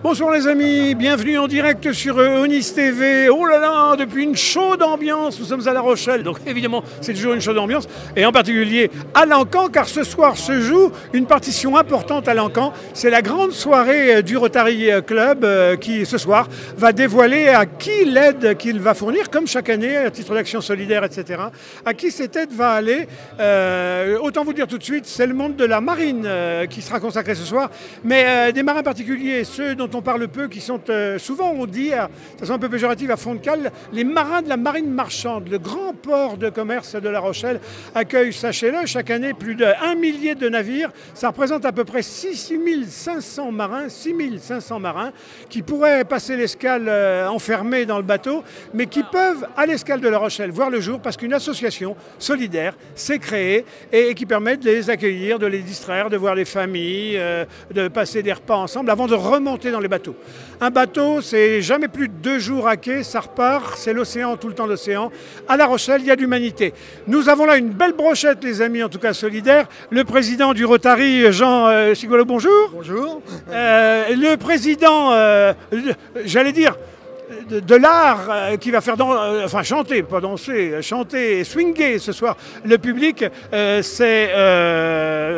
Bonsoir les amis, bienvenue en direct sur Onis TV. Oh là là, depuis une chaude ambiance, nous sommes à La Rochelle. Donc évidemment, c'est toujours une chaude ambiance. Et en particulier à Lancan, car ce soir se joue une partition importante à Lancan. C'est la grande soirée du Rotary Club qui, ce soir, va dévoiler à qui l'aide qu'il va fournir, comme chaque année, à titre d'action solidaire, etc. À qui cette aide va aller. Autant vous dire tout de suite, c'est le monde de la marine qui sera consacré ce soir. Mais des marins particuliers, ceux dont on parle peu, qui sont souvent, on dit, de façon un peu péjorative, à fond de cale, les marins de la marine marchande. Le grand port de commerce de La Rochelle accueille, sachez-le, chaque année plus d'1 millier de navires. Ça représente à peu près 6500 marins, 6500 marins, qui pourraient passer l'escale enfermés dans le bateau, mais qui peuvent, à l'escale de La Rochelle, voir le jour parce qu'une association solidaire s'est créée et qui permet de les accueillir, de les distraire, de voir les familles, de passer des repas ensemble avant de remonter dans les bateaux. Un bateau, c'est jamais plus de 2 jours à quai, ça repart, c'est l'océan, tout le temps l'océan. À La Rochelle, il y a de l'humanité. Nous avons là une belle brochette, les amis, en tout cas solidaire. Le président du Rotary, Jean Chigolo, bonjour. Bonjour. Le président, j'allais dire, de l'art qui va faire chanter, pas danser, chanter et swinguer ce soir le public, c'est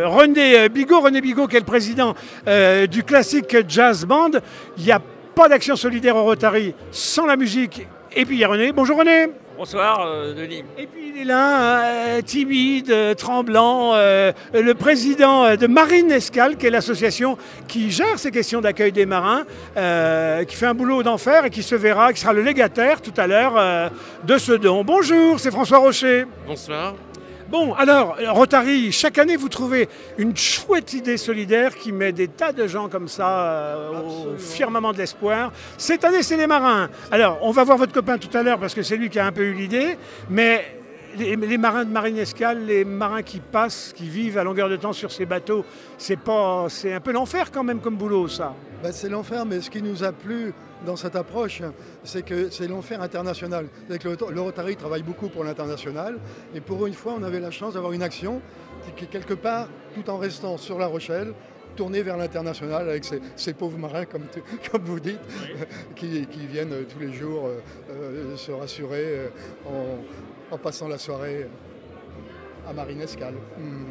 René Bigot. René Bigot qui est le président du Classic Jazz Band. Il n'y a pas d'action solidaire au Rotary sans la musique. Et puis il y a René. Bonjour René. Bonsoir Denis. Et puis il est là, timide, tremblant, le président de Marine Escale, qui est l'association qui gère ces questions d'accueil des marins, qui fait un boulot d'enfer et qui se verra, qui sera le légataire tout à l'heure de ce don. Bonjour, c'est François Rocher. Bonsoir. Bon, alors, Rotary, chaque année, vous trouvez une chouette idée solidaire qui met des tas de gens comme ça au firmament de l'espoir. Cette année, c'est les marins. Alors, on va voir votre copain tout à l'heure parce que c'est lui qui a un peu eu l'idée, mais les marins de Marine Escale, les marins qui passent, qui vivent à longueur de temps sur ces bateaux, c'est un peu l'enfer quand même comme boulot, ça. Ben, c'est l'enfer, mais ce qui nous a plu dans cette approche, c'est que c'est l'enfer international. Le Rotary travaille beaucoup pour l'international, et pour une fois, on avait la chance d'avoir une action qui, quelque part, tout en restant sur La Rochelle, tournée vers l'international avec ces pauvres marins, comme vous dites, oui. qui viennent tous les jours se rassurer en passant la soirée à Marine Escale.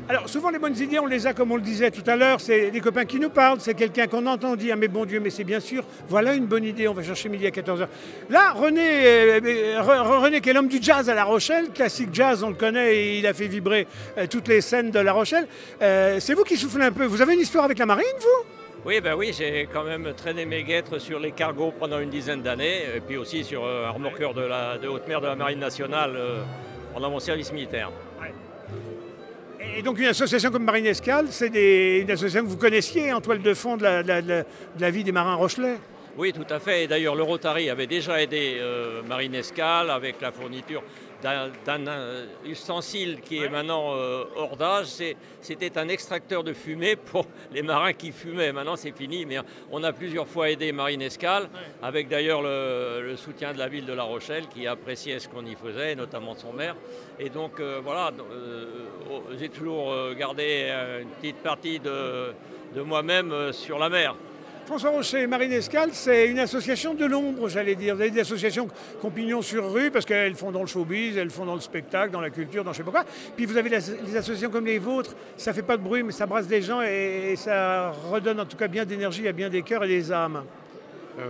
Alors souvent les bonnes idées, on les a comme on le disait tout à l'heure, c'est des copains qui nous parlent, c'est quelqu'un qu'on entend dire « mais bon Dieu, mais c'est bien sûr, voilà une bonne idée, on va chercher midi à 14h ». Là, René qui est l'homme du jazz à La Rochelle, classique jazz, on le connaît et il a fait vibrer toutes les scènes de La Rochelle. C'est vous qui soufflez un peu, vous avez une histoire avec la marine, vous ? Oui, ben oui, j'ai quand même traîné mes guêtres sur les cargos pendant une dizaine d'années, et puis aussi sur un remorqueur de haute mer de la Marine nationale pendant mon service militaire. Et donc une association comme Marine Escale, c'est une association que vous connaissiez en toile de fond de la vie des marins rochelais? Oui, tout à fait. Et d'ailleurs, le Rotary avait déjà aidé Marine Escale avec la fourniture d'un ustensile qui est maintenant hors d'âge. C'était un extracteur de fumée pour les marins qui fumaient. Maintenant, c'est fini, mais on a plusieurs fois aidé Marine Escale, avec d'ailleurs le soutien de la ville de La Rochelle qui appréciait ce qu'on y faisait, notamment son maire. Et donc, voilà, j'ai toujours gardé une petite partie de moi-même sur la mer. François Rocher, Marine Escale, c'est une association de l'ombre, j'allais dire. Vous avez des associations compagnon sur rue, parce qu'elles font dans le showbiz, elles font dans le spectacle, dans la culture, dans je sais pas quoi. Puis vous avez les associations comme les vôtres, ça fait pas de bruit, mais ça brasse des gens et ça redonne en tout cas bien d'énergie à bien des cœurs et des âmes.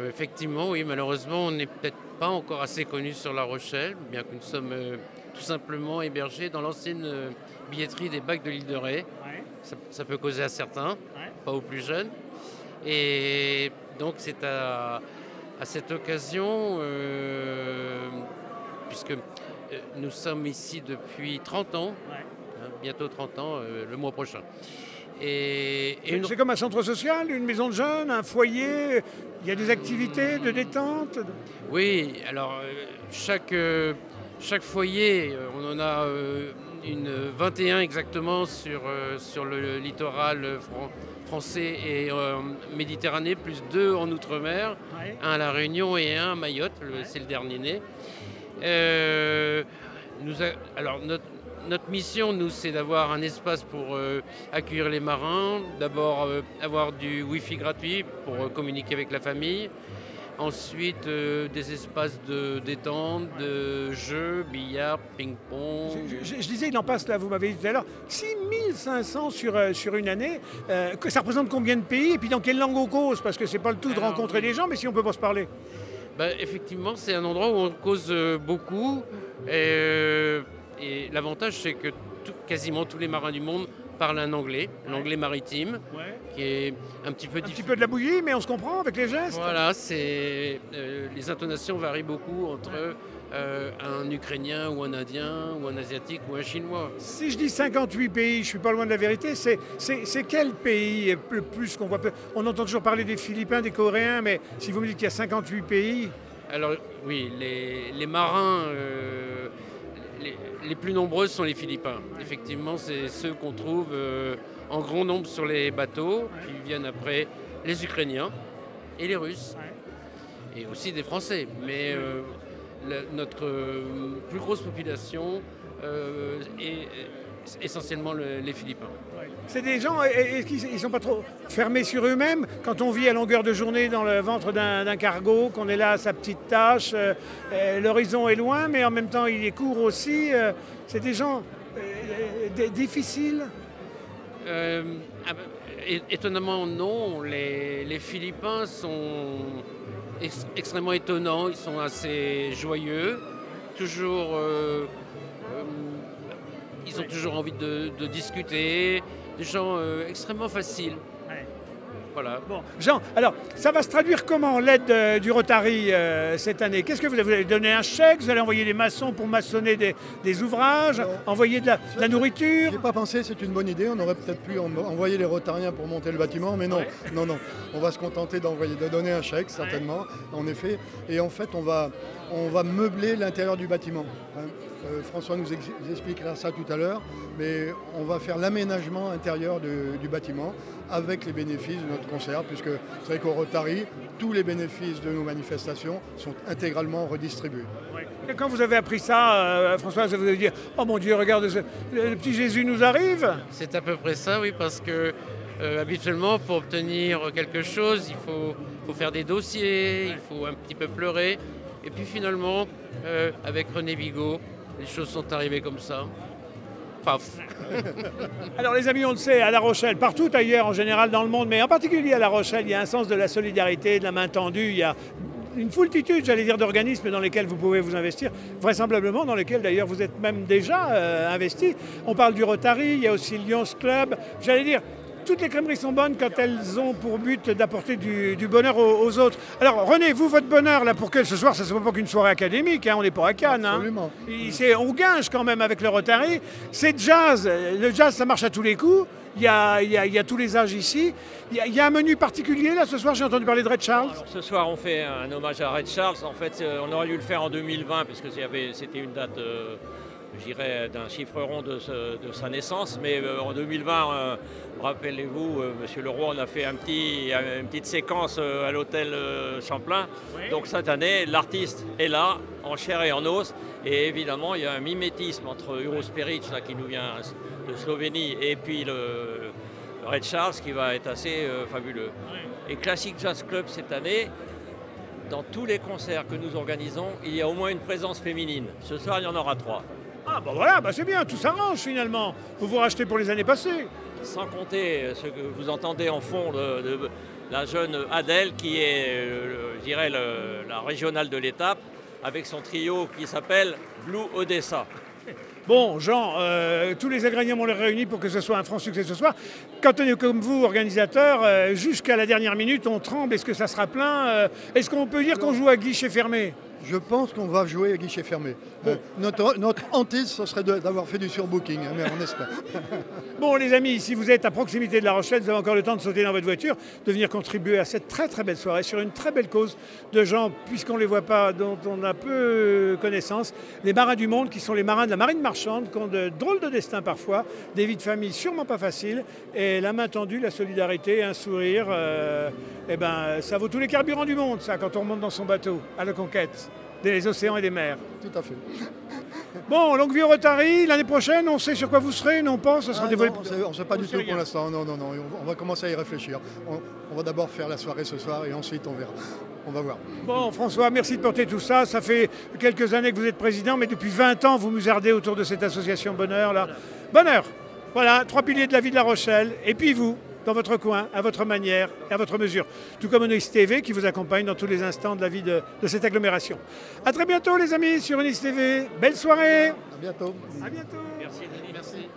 Effectivement, oui, malheureusement, on n'est peut-être pas encore assez connus sur La Rochelle, bien que nous sommes tout simplement hébergés dans l'ancienne billetterie des bacs de l'île de Ré. Ouais. Ça peut causer à certains, pas aux plus jeunes. Et donc c'est à cette occasion, puisque nous sommes ici depuis 30 ans, bientôt 30 ans, le mois prochain. C'est comme un centre social, une maison de jeunes, un foyer, il y a des activités de détente? Oui, alors chaque foyer, on en a 21 exactement sur le littoral français et Méditerranée, plus 2 en Outre-mer, un à La Réunion et un à Mayotte, c'est le dernier né. Alors notre mission, nous, c'est d'avoir un espace pour accueillir les marins. D'abord, avoir du Wi-Fi gratuit pour communiquer avec la famille. Ensuite, des espaces de détente, de jeux, billard, ping-pong. Je disais, il en passe là, vous m'avez dit tout à l'heure, 6500 sur une année. Que ça représente combien de pays? Et puis dans quelle langue on cause? Parce que c'est pas le tout de rencontrer des gens, mais si on peut pas se parler. Effectivement, c'est un endroit où on cause beaucoup. Et l'avantage, c'est que quasiment tous les marins du monde parlent un anglais, l'anglais maritime, qui est un petit peu difficile. Un petit peu de la bouillie, mais on se comprend avec les gestes. Voilà, les intonations varient beaucoup entre un Ukrainien ou un Indien ou un Asiatique ou un Chinois. Si je dis 58 pays, je ne suis pas loin de la vérité, c'est quel pays le plus qu'on voit? On entend toujours parler des Philippins, des Coréens, mais si vous me dites qu'il y a 58 pays... Alors oui, les marins... Les plus nombreux sont les Philippins. Effectivement, c'est ceux qu'on trouve en grand nombre sur les bateaux. Puis viennent après les Ukrainiens et les Russes. Et aussi des Français. Mais notre plus grosse population est essentiellement les Philippins. C'est des gens, ils ne sont pas trop fermés sur eux-mêmes quand on vit à longueur de journée dans le ventre d'un cargo, qu'on est là à sa petite tâche, l'horizon est loin, mais en même temps il est court aussi. C'est des gens difficiles. Étonnamment non, les Philippins sont extrêmement étonnants, ils sont assez joyeux, toujours... ils ont toujours envie de discuter, des gens extrêmement faciles. Voilà. Bon, Jean, alors, ça va se traduire comment, l'aide du Rotary cette année? Qu'est-ce que vous allez donner un chèque? Vous allez envoyer des maçons pour maçonner des ouvrages? Envoyer de la nourriture? J'ai pas pensé, c'est une bonne idée. On aurait peut-être pu envoyer les Rotariens pour monter le bâtiment, mais non, non. On va se contenter de donner un chèque, certainement, en effet. Et en fait, on va meubler l'intérieur du bâtiment. François nous expliquera ça tout à l'heure, mais on va faire l'aménagement intérieur du bâtiment avec les bénéfices de notre concert, puisque vous savez qu'au Rotary, tous les bénéfices de nos manifestations sont intégralement redistribués. Et quand vous avez appris ça, François, vous avez dit « Oh mon Dieu, regarde, le petit Jésus nous arrive !» C'est à peu près ça, oui, parce que habituellement, pour obtenir quelque chose, il faut faire des dossiers, il faut un petit peu pleurer. Et puis finalement, avec René Bigot, les choses sont arrivées comme ça. Paf. Alors les amis, on le sait, à La Rochelle, partout ailleurs en général dans le monde, mais en particulier à La Rochelle, il y a un sens de la solidarité, de la main tendue, il y a une foultitude, j'allais dire, d'organismes dans lesquels vous pouvez vous investir, vraisemblablement dans lesquels d'ailleurs vous êtes même déjà investi. On parle du Rotary, il y a aussi le Lions Club, j'allais dire, toutes les crèmeries sont bonnes quand elles ont pour but d'apporter du bonheur aux autres. Alors René, vous, votre bonheur, là, pour que ce soir, ça ne soit pas qu'une soirée académique, hein, on n'est pas à Cannes. Absolument. Hein. On guinge quand même avec le Rotary. C'est jazz. Le jazz, ça marche à tous les coups. Il y a tous les âges ici. Il y a un menu particulier, là, ce soir, j'ai entendu parler de Red Charles. Alors, ce soir, on fait un hommage à Red Charles. En fait, on aurait dû le faire en 2020, puisque c'était une date... je dirais d'un chiffre rond de sa naissance, mais en 2020, rappelez-vous, Monsieur Leroy, on a fait une petite séquence à l'hôtel Champlain. Oui. Donc cette année, l'artiste est là, en chair et en os, et évidemment, il y a un mimétisme entre Uros Peric, là, qui nous vient de Slovénie, et puis le Red Charles, qui va être assez fabuleux. Oui. Et Classic Jazz Club cette année, dans tous les concerts que nous organisons, il y a au moins une présence féminine. Ce soir, il y en aura 3. Ah bah voilà, bah c'est bien, tout s'arrange finalement. Vous vous rachetez pour les années passées. Sans compter ce que vous entendez en fond de la jeune Adèle qui est, je dirais, la régionale de l'étape avec son trio qui s'appelle Blue Odessa. Bon, Jean, tous les ingrédients ont les réunis pour que ce soit un franc succès ce soir. Quand on est comme vous, organisateur, jusqu'à la dernière minute, on tremble. Est-ce que ça sera plein? Est-ce qu'on peut dire qu'on joue à guichet fermé? Je pense qu'on va jouer à guichet fermé. Bon. Notre hantise, ce serait d'avoir fait du surbooking, hein, mais on espère. Bon, les amis, si vous êtes à proximité de La Rochelle, vous avez encore le temps de sauter dans votre voiture, de venir contribuer à cette très très belle soirée sur une très belle cause de gens, puisqu'on ne les voit pas, dont on a peu connaissance, les marins du monde, qui sont les marins de la marine marchande, qui ont de drôles de destin parfois, des vies de famille sûrement pas faciles, et la main tendue, la solidarité, un sourire, eh ben, ça vaut tous les carburants du monde, ça, quand on remonte dans son bateau à la conquête des océans et des mers. Tout à fait. Bon, longue vie au Rotary. L'année prochaine, on sait sur quoi vous serez, non pas? Ça sera dévoilé. On ne sait pas du tout pour l'instant. Non. On va commencer à y réfléchir. On va d'abord faire la soirée ce soir et ensuite on verra. On va voir. Bon, François, merci de porter tout ça. Ça fait quelques années que vous êtes président, mais depuis 20 ans, vous musardez autour de cette association Bonheur. Là. Bonheur. Voilà, 3 piliers de la vie de La Rochelle. Et puis vous, dans votre coin, à votre manière et à votre mesure. Tout comme Onyx TV qui vous accompagne dans tous les instants de la vie de cette agglomération. À très bientôt les amis sur Onyx TV. Belle soirée. À bientôt. À bientôt. Merci Denis. Merci.